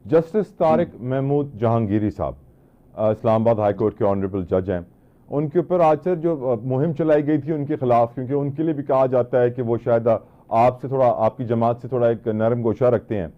Justice Tariq Mahmood Jahangiri साहब Islamabad high court के honourable जज हैं। उनके ऊपर आज से जो मुहिम चलाई गई थी उनके खिलाफ, क्योंकि उनके लिए भी कहा जाता है कि वो शायद आपसे थोड़ा, आपकी जमात से थोड़ा एक नरम गोशा रखते हैं,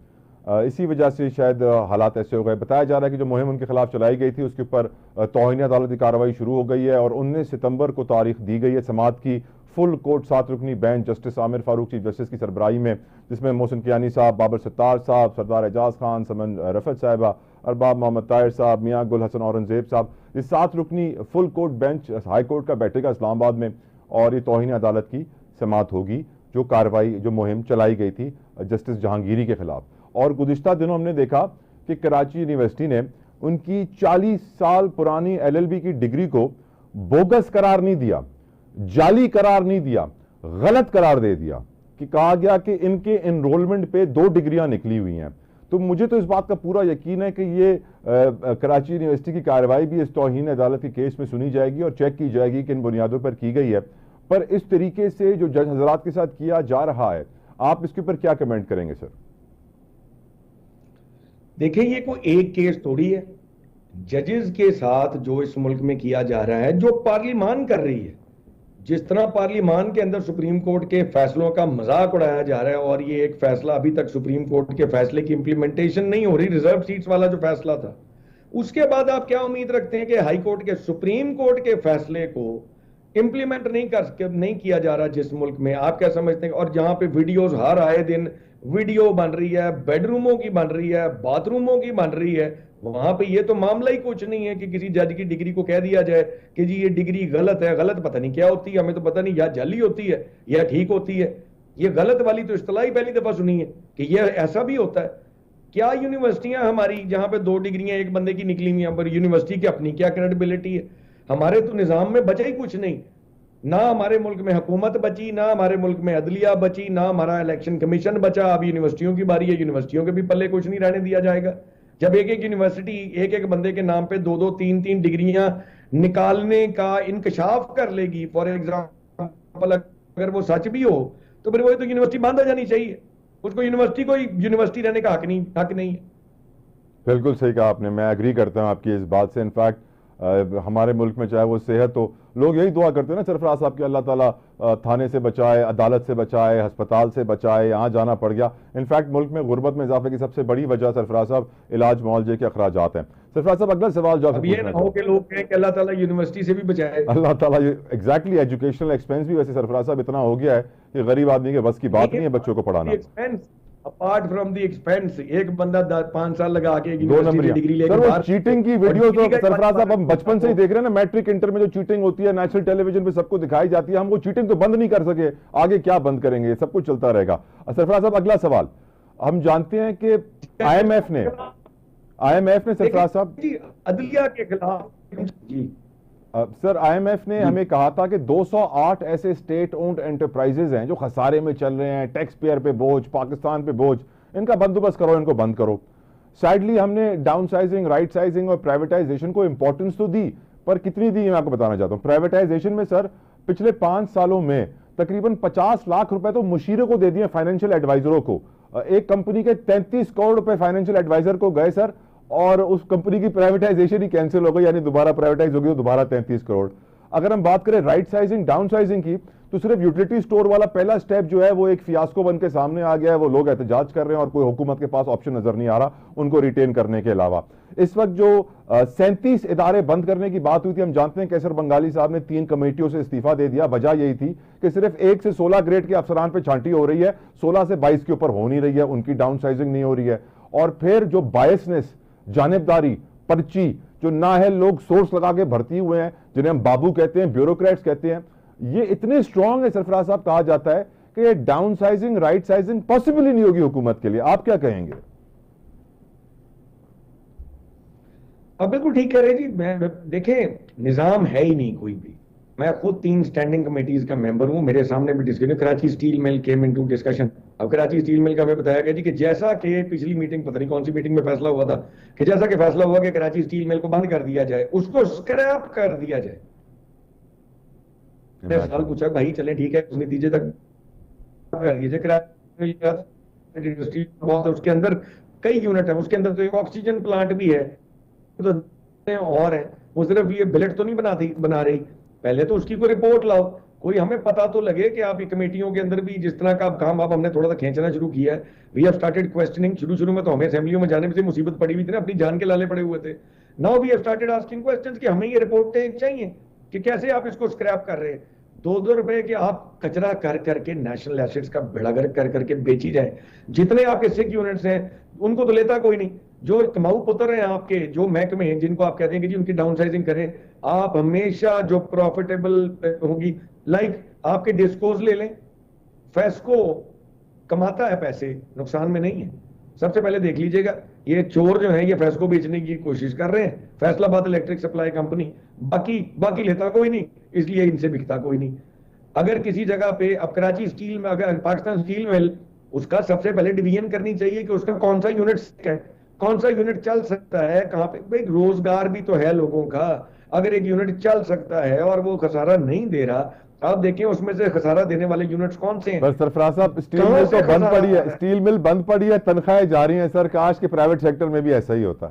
इसी वजह से शायद हालात ऐसे हो गए। बताया जा रहा है कि जो मुहिम उनके खिलाफ चलाई गई थी उसके ऊपर तौहीन अदालत की कार्रवाई शुरू हो गई है और 19 सितंबर को तारीख दी गई है समाअत की। फुल कोर्ट 7 रुकनी bench justice Amir Farooq chief justice की सरबराही में, जिसमें मोहसिन कियानी साहब, बाबर सत्तार साहब, सरदार एजाज खान, समन रफत साहिबा, अरबाब मोहम्मद ताहिर साहब, मियाँ गुल हसन औरंगजेब साहब, ये 7 रुकनी full court bench high court का बैठेगा इस्लामाबाद में और ये तौहीन अदालत की समाअत होगी जो कार्रवाई, जो मुहिम चलाई गई थी जस्टिस जहांगीरी के खिलाफ। और गुज़िश्ता दिनों हमने देखा कि कराची यूनिवर्सिटी ने उनकी 40 साल पुरानी LLB की डिग्री को बोगस करार नहीं दिया, जाली करार नहीं दिया, गलत करार दे दिया कि कहा गया कि इनके एनरोलमेंट पे 2 डिग्रियां निकली हुई हैं। तो मुझे तो इस बात का पूरा यकीन है कि ये कराची यूनिवर्सिटी की कार्रवाई भी इस तौहीन अदालत के केस में सुनी जाएगी और चेक की जाएगी कि इन बुनियादों पर की गई है। पर इस तरीके से जो जज हजरात के साथ किया जा रहा है, आप इसके ऊपर क्या कमेंट करेंगे सर? देखिए, ये कोई एक केस थोड़ी है। जजेस के साथ जो इस मुल्क में किया जा रहा है, जो पार्लियामान कर रही है, जिस तरह पार्लियामान के अंदर सुप्रीम कोर्ट के फैसलों का मजाक उड़ाया जा रहा है, और ये एक फैसला अभी तक सुप्रीम कोर्ट के फैसले की इंप्लीमेंटेशन नहीं हो रही, रिजर्व सीट्स वाला जो फैसला था, उसके बाद आप क्या उम्मीद रखते हैं कि हाई कोर्ट के, सुप्रीम कोर्ट के फैसले को इंप्लीमेंट नहीं किया जा रहा जिस मुल्क में? आप क्या समझते हैं? और जहां पे वीडियोस हर आए दिन वीडियो बन रही है, बेडरूमों की बन रही है, बाथरूमों की बन रही है, वहां पे ये तो मामला ही कुछ नहीं है कि किसी जज की डिग्री को कह दिया जाए कि जी ये डिग्री गलत है। गलत पता नहीं क्या होती है, हमें तो पता नहीं, या जाली होती है या ठीक होती है। ये गलत वाली तो इस्तेलाह ही पहली दफा सुनी है कि ये ऐसा भी होता है। क्या यूनिवर्सिटियां हमारी जहां पे 2 डिग्रियां एक बंदे की निकली हुई हैं, पर यूनिवर्सिटी की अपनी क्या क्रेडिबिलिटी है? हमारे तो निजाम में बचा ही कुछ नहीं। ना हमारे मुल्क में हुकूमत बची, ना हमारे मुल्क में अदलिया बची, ना हमारा इलेक्शन कमीशन बचा। अब यूनिवर्सिटियों की बारी है, यूनिवर्सिटियों के भी पल्ले कुछ नहीं रहने दिया जाएगा। जब एक एक यूनिवर्सिटी एक एक बंदे के नाम पे 2-2 3-3 डिग्रियां निकालने का इंकशाफ कर लेगी, फॉर एग्जाम्पल अगर वो सच भी हो, तो फिर वो तो यूनिवर्सिटी बंद हो जानी चाहिए। उसको यूनिवर्सिटी को यूनिवर्सिटी रहने का हक नहीं है। बिल्कुल सही कहा आपने, मैं एग्री करता हूं आपकी इस बात से। इनफैक्ट हमारे मुल्क में चाहे वो सेहत हो, लोग यही दुआ करते हैं ना सरफराज साहब कि अल्लाह ताला थाने से बचाए, अदालत से बचाए, अस्पताल से बचाए, यहाँ जाना पड़ गया। इनफैक्ट मुल्क में गुर्बत में इजाफे की सबसे बड़ी वजह सरफराज साहब इलाज मुआवजे के अखराजात हैं। सरफराज साहब अगला सवाल जो अब ये ना हो कि लोग कहें कि अल्लाह ताला यूनिवर्सिटी से भी बचाए। अल्लाह ताला, एग्जैक्टली एजुकेशनल एक्सपेंस भी वैसे सरफराज साहब इतना हो गया है कि गरीब आदमी के बस की बात नहीं है बच्चों को पढ़ाना। अपार्ट फ्रॉम द एक्सपेंस, एक बंदा 5 साल लगा के 2 नंबर डिग्री लेके सर, वो चीटिंग की वीडियो तो सरफराज साहब हम बचपन से ही देख रहे हैं ना, मैट्रिक इंटर में जो चीटिंग होती है नेशनल टेलीविजन पे सबको दिखाई जाती है। हम वो चीटिंग तो बंद नहीं कर सके, आगे क्या बंद करेंगे, सब कुछ चलता रहेगा। सरफराज साहब अगला सवाल, हम जानते हैं कि IMF ने सरफराज साहब अदलिया के खिलाफ जी सर IMF ने हमें कहा था कि 208 ऐसे स्टेट ओन्ड एंटरप्राइजेज हैं जो खसारे में चल रहे हैं, टैक्स पेयर पे बोझ, पाकिस्तान पे बोझ, इनका बंदोबस्त करो, इनको बंद करो। साइडली हमने डाउन साइजिंग, राइट साइजिंग और प्राइवेटाइजेशन को इंपॉर्टेंस तो दी, पर कितनी दी मैं आपको बताना चाहता हूं। प्राइवेटाइजेशन में सर पिछले 5 सालों में तकरीबन 50 लाख रुपए तो मुशीरों को दे दिए, फाइनेंशियल एडवाइजरों को। एक कंपनी के 33 करोड़ रुपए फाइनेंशियल एडवाइजर को गए सर, और उस कंपनी की प्राइवेटाइजेशन ही कैंसिल हो गई, यानी दोबारा प्राइवेटाइज होगी तो दोबारा 33 करोड़। अगर हम बात करें राइट साइजिंग, डाउन साइजिंग की, तो सिर्फ यूटिलिटी स्टोर वाला पहला स्टेप जो है वो एक फियास्को बन के सामने आ गया है। वो लोग एहतजाज कर रहे हैं और कोई हुकूमत के पास ऑप्शन नजर नहीं आ रहा उनको रिटेन करने के अलावा। इस वक्त जो 37 इदारे बंद करने की बात हुई थी, हम जानते हैं कैसर बंगाली साहब ने 3 कमेटियों से इस्तीफा दे दिया। वजह यही थी कि सिर्फ 1 से 16 ग्रेड के अफसरान पे छांटी हो रही है, 16 से 22 के ऊपर हो नहीं रही है, उनकी डाउन साइजिंग नहीं हो रही है। और फिर जो बायसनेस, जानिबदारी, पर्ची, जो नाअहल लोग सोर्स लगा के भर्ती हुए हैं, जिन्हें हम बाबू कहते हैं, ब्यूरोक्रेट्स कहते हैं, ये इतने स्ट्रांग है सरफराज साहब, कहा जाता है कि downsizing, rightsizing possible ही नहीं होगी हुकूमत के लिए। आप क्या कहेंगे? अब बिल्कुल ठीक कह रहे जी। मैं देखें, निजाम है ही नहीं कोई भी। मैं खुद 3 स्टैंडिंग कमेटीज का मेंबर हूं, मेरे सामने भी discussion, Karachi steel mill came into discussion. अब कराची स्टील मिल का हमें बताया गया जी कि जैसा कि पिछली मीटिंग, पता नहीं कौन सी मीटिंग में फैसला हुआ था कि जैसा कि फैसला हुआ कि कराची स्टील मिल को बंद कर दिया जाए, उसको स्क्रैप कर दिया जाए। मैंने सवाल पूछा, भाई चले ठीक है, उस नतीजे तक उसके अंदर कई यूनिट है, उसके अंदर तो एक ऑक्सीजन प्लांट भी है, तो और है, वो सिर्फ ये बिलेट तो नहीं बना रही। पहले तो उसकी कोई रिपोर्ट लाओ, कोई हमें पता तो लगे कि आप कमेटियों के अंदर भी जिस तरह का काम आप हमने थोड़ा सा खींचना शुरू किया है। We have started questioning. शुरू में तो हमें असेंबलियों में जाने में से मुसीबत पड़ी हुई थी ना, अपनी जान के लाले पड़े हुए थे। Now we have started asking questions कि हमें ये रिपोर्टें चाहिए कि कैसे आप इसको स्क्रैप कर रहे हैं। 2-2 रुपए के आप कचरा कर करके नेशनल एसेट्स का बेड़ागर्क कर करके बेची जाए। जितने आपके सिक यूनिट्स हैं उनको तो लेता कोई नहीं। जो कमाऊ पुत्र हैं आपके, जो महकमे हैं जिनको आप कहते हैं कि जी उनकी डाउनसाइजिंग करें, आप हमेशा जो प्रॉफिटेबल होगी, लाइक आपके डिस्कोज ले लें, फेस्को कमाता है पैसे, नुकसान में नहीं है। सबसे पहले देख लीजिएगा, ये चोर जो है ये फेस्को बेचने की कोशिश कर रहे हैं, फैसलाबाद इलेक्ट्रिक सप्लाई कंपनी, बाकी लेता कोई नहीं, इसलिए इनसे बिकता कोई नहीं। अगर किसी जगह पे अब कराची स्टील में, अगर पाकिस्तान स्टील मिल, उसका सबसे पहले डिवीजन करनी चाहिए कि उसका कौन सा यूनिट है, कौन सा यूनिट चल सकता है, कहां पे। भाई रोजगार भी तो है लोगों का। अगर एक यूनिट चल सकता है और वो खसारा नहीं दे रहा, आप देखें उसमें से खसारा देने वाले यूनिट्स कौन से हैं। पर सरफराज साहब, स्टील मिल तो बंद पड़ी है, स्टील मिल बंद पड़ी है, तनख्वाहें जा रही हैं सर। काश के प्राइवेट सेक्टर में भी ऐसा ही होता।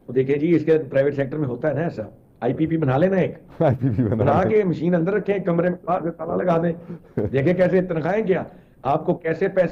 तो देखिए जी, इसके प्राइवेट सेक्टर में होता है ना ऐसा, आईपीपी बना लेना, एक आईपीपी बना के मशीन अंदर रखें, कमरे में ताला लगा दें, देखें कैसे तनख्वाहें, क्या आपको कैसे पैसे